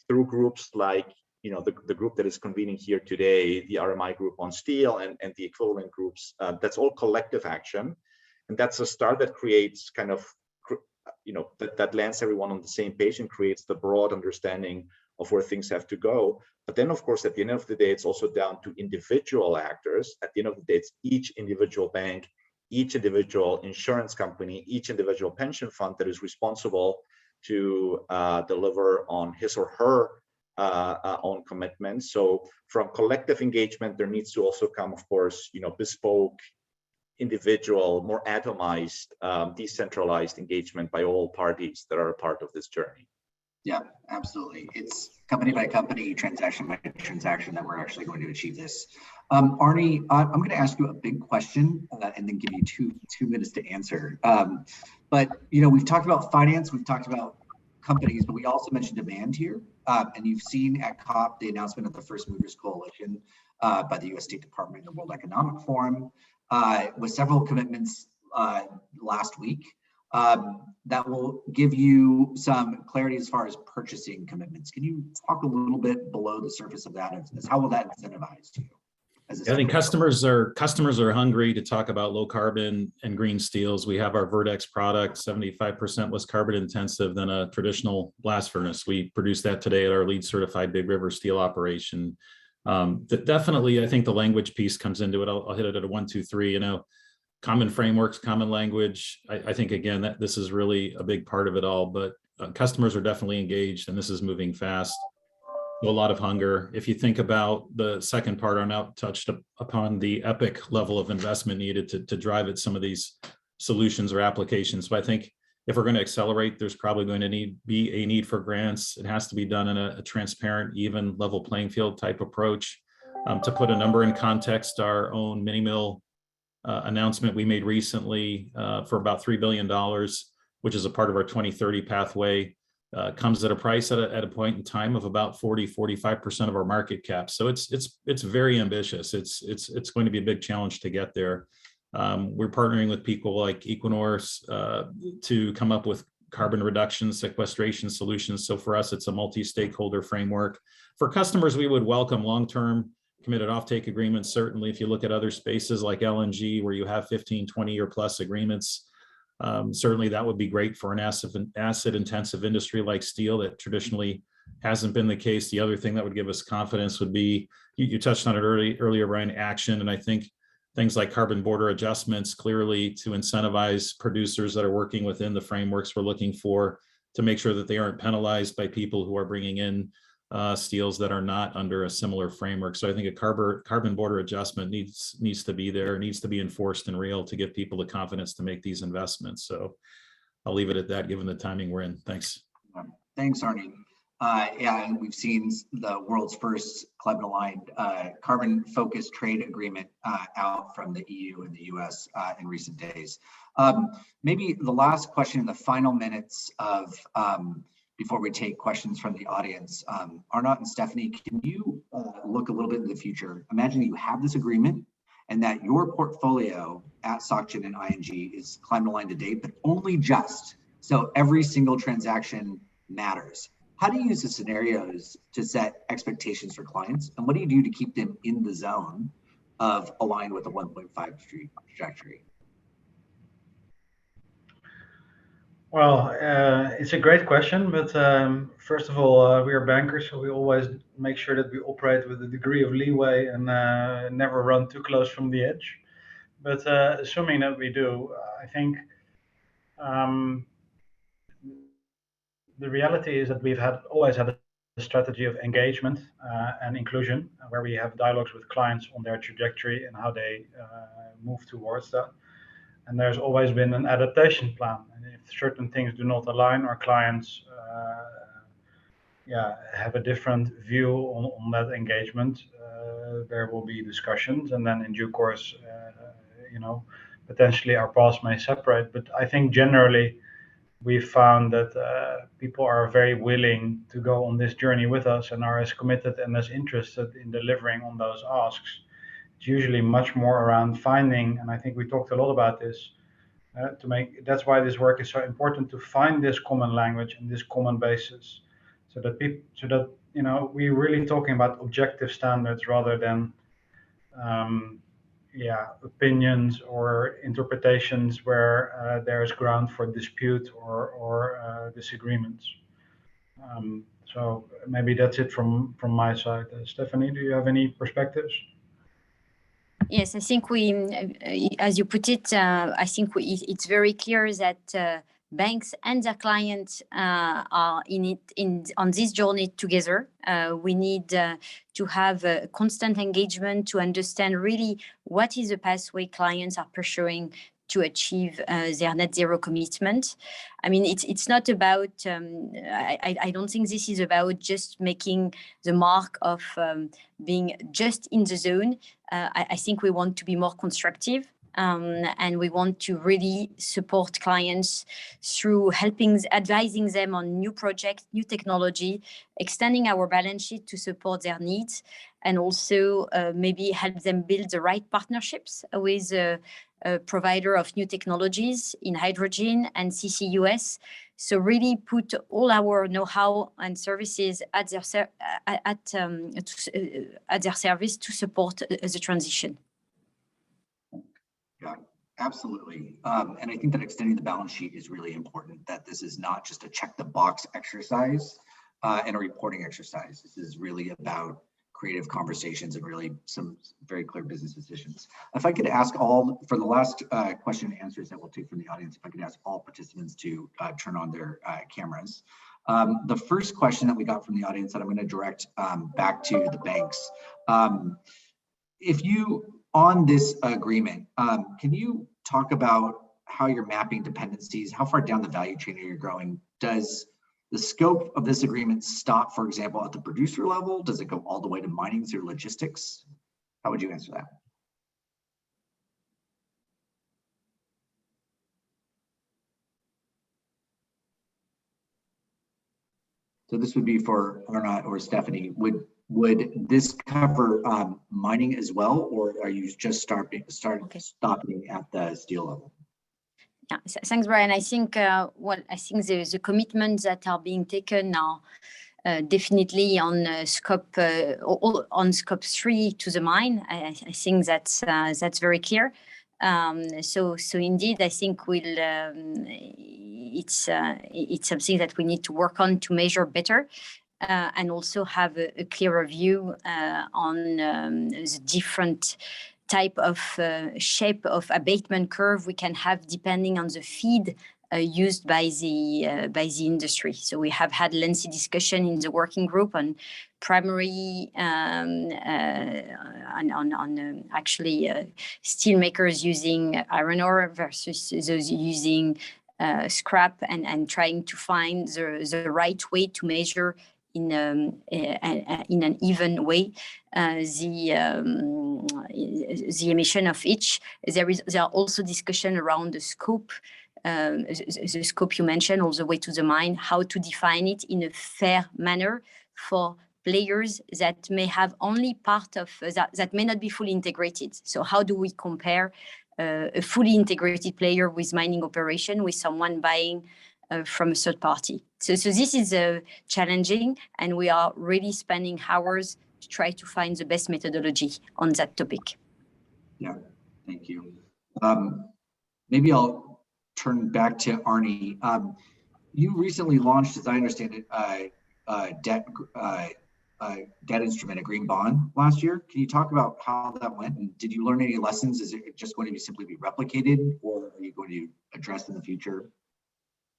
through groups like the group that is convening here today, the RMI group on steel, and the equivalent groups. That's all collective action, and that's a start that creates kind of that lands everyone on the same page and creates the broad understanding of where things have to go. But then, of course, at the end of the day, it's also down to individual actors. At the end of the day, it's each individual bank, each individual insurance company, each individual pension fund that is responsible to deliver on his or her own commitments. So from collective engagement, there needs to also come, of course, bespoke, individual, more atomized, decentralized engagement by all parties that are a part of this journey. Yeah, absolutely. It's company by company, transaction by transaction that we're actually going to achieve this. Arnie, I'm going to ask you a big question and then give you two minutes to answer. But we've talked about finance, we've talked about companies, but we also mentioned demand here. And you've seen at COP the announcement of the First Movers Coalition by the U.S. State Department and the World Economic Forum, with several commitments last week. That will give you some clarity as far as purchasing commitments. Can you talk a little bit below the surface of that? As how will that incentivize you? I think customers are hungry to talk about low carbon and green steels. We have our Verdex product, 75% less carbon intensive than a traditional blast furnace. We produce that today at our LEED certified Big River steel operation. Definitely, I think the language piece comes into it. I'll hit it at a 1, 2, 3. Common frameworks, common language. I think, again, that this is really a big part of it all, but customers are definitely engaged, and this is moving fast. A lot of hunger. If you think about the second part, Arnaut touched upon the epic level of investment needed to drive at some of these solutions or applications. So I think if we're going to accelerate, there's probably going to be a need for grants. It has to be done in a transparent, even level playing field type approach. To put a number in context, our own mini mill announcement we made recently for about $3 billion, which is a part of our 2030 pathway, comes at a price at a point in time of about 45% of our market cap. So it's very ambitious. It's going to be a big challenge to get there. We're partnering with people like Equinor to come up with carbon reduction sequestration solutions. So for us, it's a multi-stakeholder framework. For customers, we would welcome long-term committed offtake agreements. Certainly, if you look at other spaces like LNG, where you have 15, 20-year plus agreements, certainly that would be great for an asset-intensive industry like steel that traditionally hasn't been the case. The other thing that would give us confidence would be, you touched on it earlier, Brian, action. And I think things like carbon border adjustments, clearly to incentivize producers that are working within the frameworks we're looking for, to make sure that they aren't penalized by people who are bringing in steels that are not under a similar framework. So I think a carbon border adjustment needs to be there, needs to be enforced and real to give people the confidence to make these investments. So I'll leave it at that, given the timing we're in. Thanks. Thanks, Arnie. Yeah, and we've seen the world's first climate-aligned carbon-focused trade agreement out from the EU and the US in recent days. Maybe the last question in the final minutes of before we take questions from the audience. Arnaud and Stephanie, can you look a little bit in the future? Imagine you have this agreement and that your portfolio at SocGen and ING is climate-aligned to date, but only just. So every single transaction matters. How do you use the scenarios to set expectations for clients? And what do you do to keep them in the zone of aligned with the 1.5 trajectory? Well, it's a great question, but first of all, we are bankers, so we always make sure that we operate with a degree of leeway and never run too close from the edge. But assuming that we do, I think the reality is that we've always had a strategy of engagement and inclusion, where we have dialogues with clients on their trajectory and how they move towards that. And there's always been an adaptation plan. And if certain things do not align, our clients have a different view on that engagement, there will be discussions, and then in due course, potentially our paths may separate. But I think generally, we've found that people are very willing to go on this journey with us and are as committed and as interested in delivering on those asks. It's usually much more around finding, and I think we talked a lot about this, that's why this work is so important, to find this common language and this common basis, so that we're really talking about objective standards rather than opinions or interpretations where there's ground for dispute or disagreements. So maybe that's it from my side. Stephanie, do you have any perspectives? Yes, I think as you put it, I think it's very clear that banks and their clients are on this journey together. We need to have a constant engagement to understand really what is the pathway clients are pursuing to achieve their net zero commitment. I mean, it's not about, I don't think this is about just making the mark of being just in the zone. I think we want to be more constructive. And we want to really support clients through advising them on new projects, new technology, extending our balance sheet to support their needs, and also maybe help them build the right partnerships with a provider of new technologies in hydrogen and CCUS. So really put all our know-how and services at their service to support the transition. Yeah, absolutely. And I think that extending the balance sheet is really important, that this is not just a check the box exercise and a reporting exercise. This is really about creative conversations and really some very clear business decisions. If I could ask for the last question and answers that we'll take from the audience, if I could ask all participants to turn on their cameras. The first question that we got from the audience that I'm going to direct back to the banks. On this agreement, can you talk about how you're mapping dependencies? How far down the value chain are you growing? Does the scope of this agreement stop, for example, at the producer level? Does it go all the way to mining through logistics? How would you answer that? So this would be for Arnaud or Stephanie. Would this cover mining as well, or are you just stopping at the steel level? Yeah, thanks, Brian. I think the commitments that are being taken are definitely on scope 3 to the mine. I think that's very clear. So indeed, I think it's something that we need to work on to measure better. And also have a clearer view on the different type of shape of abatement curve we can have depending on the feed used by the industry. So we have had lengthy discussion in the working group on primary steel makers using iron ore versus those using scrap, and trying to find the right way to measure in an even way the emission of each. There are also discussion around the scope, the scope you mentioned, all the way to the mine, how to define it in a fair manner for players that may have only part of that may not be fully integrated. So how do we compare a fully integrated player with mining operation with someone buying from a third party? So this is challenging, and we are really spending hours to try to find the best methodology on that topic. Yeah, thank you. Maybe I'll turn back to Arnie. You recently launched, as I understand it, debt instrument, a green bond last year. Can you talk about how that went? And did you learn any lessons? Is it just going to simply be replicated, or are you going to address in the future?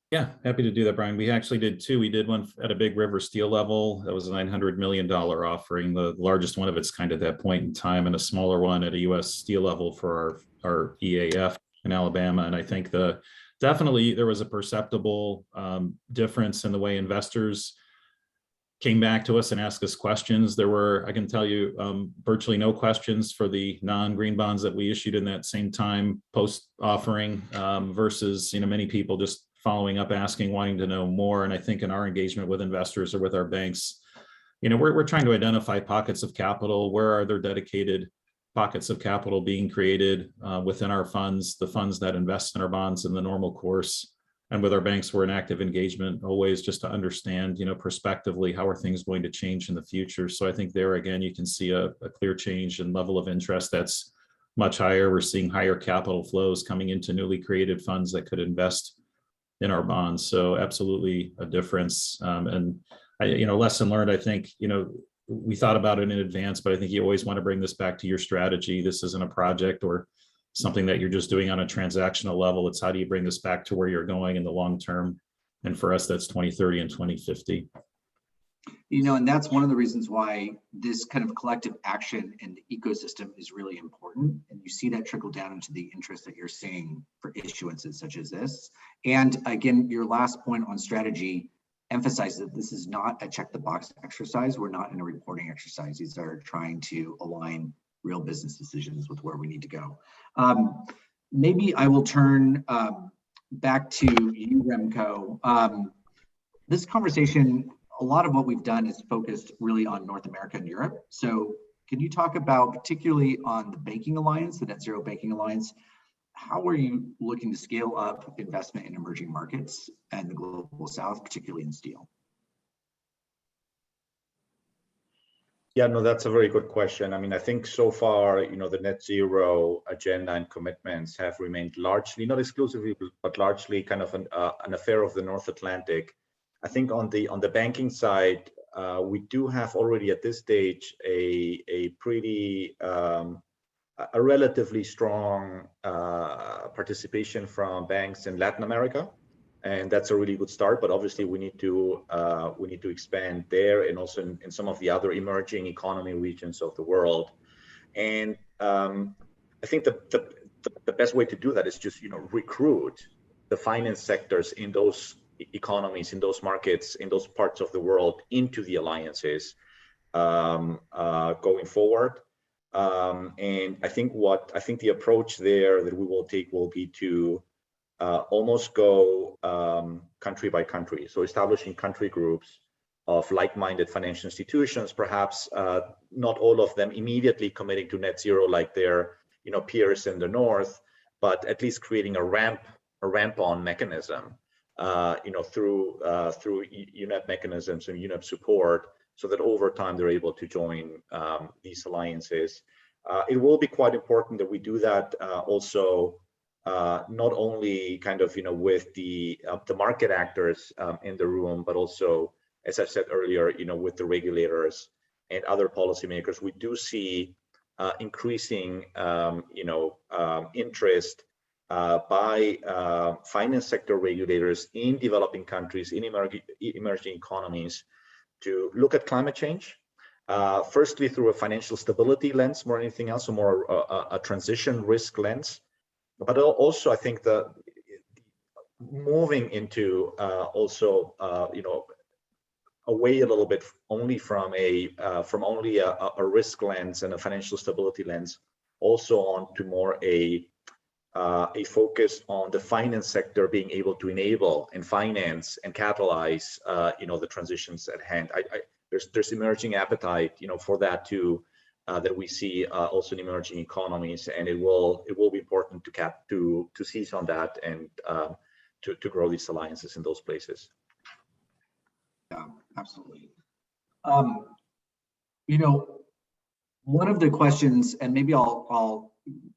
Yeah, happy to do that, Brian. We actually did two. We did one at a big river steel level. That was a $900 million offering, the largest one of its kind at that point in time, and a smaller one at a U.S. steel level for our EAF in Alabama. And I think definitely there was a perceptible difference in the way investors came back to us and asked us questions. There were, I can tell you, virtually no questions for the non-green bonds that we issued in that same time post-offering versus many people just following up, asking, wanting to know more. And I think in our engagement with investors or with our banks, we're trying to identify pockets of capital. Where are there dedicated pockets of capital being created within our funds, the funds that invest in our bonds in the normal course? And with our banks, we're in active engagement always just to understand, prospectively, how are things going to change in the future. So I think there, again, you can see a clear change in level of interest that's much higher. We're seeing higher capital flows coming into newly created funds that could invest in our bonds. So absolutely a difference. And lesson learned, I think, we thought about it in advance, but I think you always want to bring this back to your strategy. This isn't a project or something that you're just doing on a transactional level. It's how do you bring this back to where you're going in the long term? And for us, that's 2030 and 2050. And that's one of the reasons why this kind of collective action in the ecosystem is really important. And you see that trickle down into the interest that you're seeing for issuances such as this. And again, your last point on strategy emphasizes that this is not a check the box exercise. We're not in a reporting exercise. These are trying to align real business decisions with where we need to go. Maybe I will turn back to you, Remco. This conversation, a lot of what we've done is focused really on North America and Europe. So can you talk about, particularly on the banking alliance, the Net Zero Banking Alliance, how are you looking to scale up investment in emerging markets and the global South, particularly in steel? Yeah, no, that's a very good question. I mean, I think so far, the net zero agenda and commitments have remained largely, not exclusively, but largely kind of an affair of the North Atlantic. I think on the banking side, we do have already at this stage a pretty a relatively strong participation from banks in Latin America, and that's a really good start. But obviously, we need to expand there, and also in some of the other emerging economy regions of the world. And I think the best way to do that is just recruit the finance sectors in those economies, in those markets, in those parts of the world into the alliances going forward. And I think the approach there that we will take will be to almost go country by country. So establishing country groups like-minded financial institutions, perhaps not all of them immediately committing to net zero like their peers in the north, but at least creating a ramp-on mechanism, through UNEP mechanisms and UNEP support, so that over time they're able to join these alliances. It will be quite important that we do that also, not only kind of with the market actors in the room, but also, as I said earlier, with the regulators and other policymakers. We do see increasing interest by finance sector regulators in developing countries, in emerging economies, to look at climate change. Firstly, through a financial stability lens, more than anything else, so more a transition risk lens. But also, I think the moving into also, away a little bit only from only a risk lens and a financial stability lens, also on to more a focus on the finance sector being able to enable and finance and catalyze, the transitions at hand. There's emerging appetite, for that too, that we see also in emerging economies, and it will be important to seize on that and to grow these alliances in those places. Yeah, absolutely. One of the questions, and maybe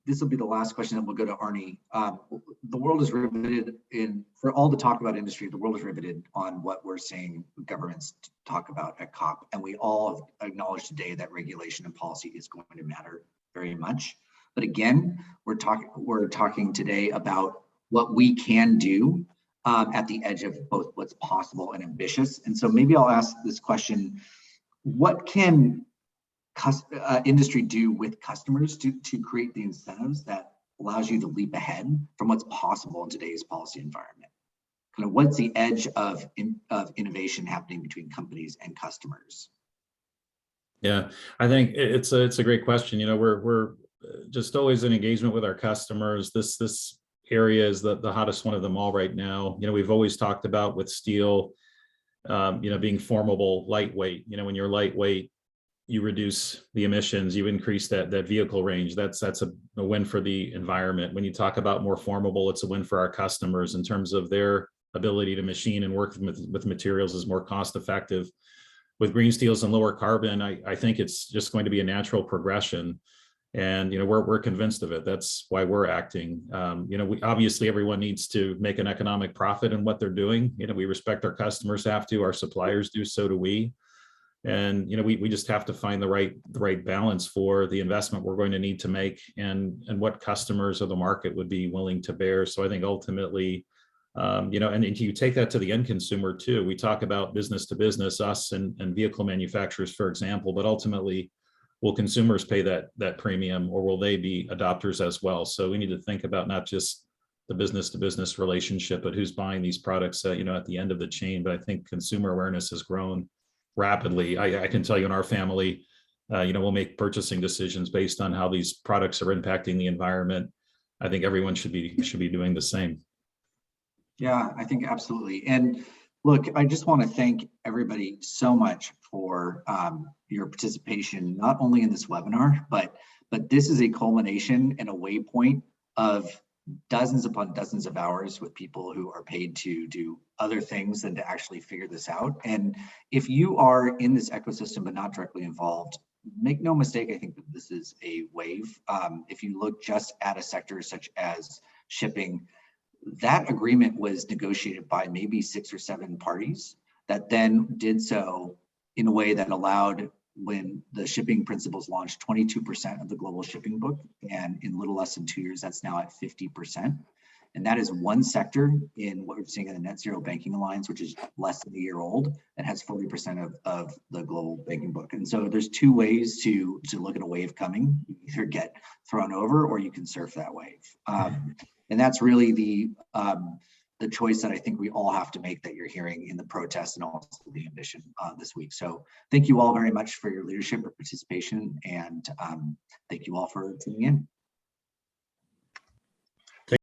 this will be the last question, and we'll go to Arnie. The world is riveted for all the talk about industry, the world is riveted on what we're seeing governments talk about at COP. And we all acknowledge today that regulation and policy is going to matter very much. But again, we're talking today about what we can do at the edge of both what's possible and ambitious. And so maybe I'll ask this question: what can industry do with customers to create the incentives that allows you to leap ahead from what's possible in today's policy environment? Kind of what's the edge of innovation happening between companies and customers? Yeah, I think it's a great question. We're just always in engagement with our customers. This area is the hottest one of them all right now. We've always talked about with steel, being formable, lightweight. When you're lightweight, you reduce the emissions, you increase that vehicle range. That's a win for the environment. When you talk about more formable, it's a win for our customers in terms of their ability to machine and work with materials is more cost effective. With green steels and lower carbon, I think it's just going to be a natural progression. And we're convinced of it. That's why we're acting. Obviously everyone needs to make an economic profit in what they're doing. We respect our customers, have to, our suppliers do, so do we. And we just have to find the right balance for the investment we're going to need to make, and what customers or the market would be willing to bear. So I think ultimately, and you take that to the end consumer too. We talk about business to business, us and vehicle manufacturers, for example, but ultimately, will consumers pay that premium, or will they be adopters as well? So we need to think about not just the business to business relationship, but who's buying these products, at the end of the chain. But I think consumer awareness has grown rapidly. I can tell you in our family, we'll make purchasing decisions based on how these products are impacting the environment. I think everyone should be doing the same. Yeah, I think absolutely. And look, I just want to thank everybody so much for your participation, not only in this webinar, but this is a culmination and a waypoint of dozens upon dozens of hours with people who are paid to do other things than to actually figure this out. And if you are in this ecosystem but not directly involved, make no mistake, I think that this is a wave. If you look just at a sector such as shipping, that agreement was negotiated by maybe 6 or 7 parties that then did so in a way that allowed, when the shipping principles launched, 22% of the global shipping book, and in little less than 2 years, that's now at 50%. And that is one sector in what we're seeing in the Net Zero Banking Alliance, which is less than a year old, that has 40% of the global banking book. And so there's 2 ways to look at a wave coming. You either get thrown over or you can surf that wave. And that's really the choice that I think we all have to make, that you're hearing in the protest and also the ambition this week. So thank you all very much for your leadership or participation, and thank you all for tuning in.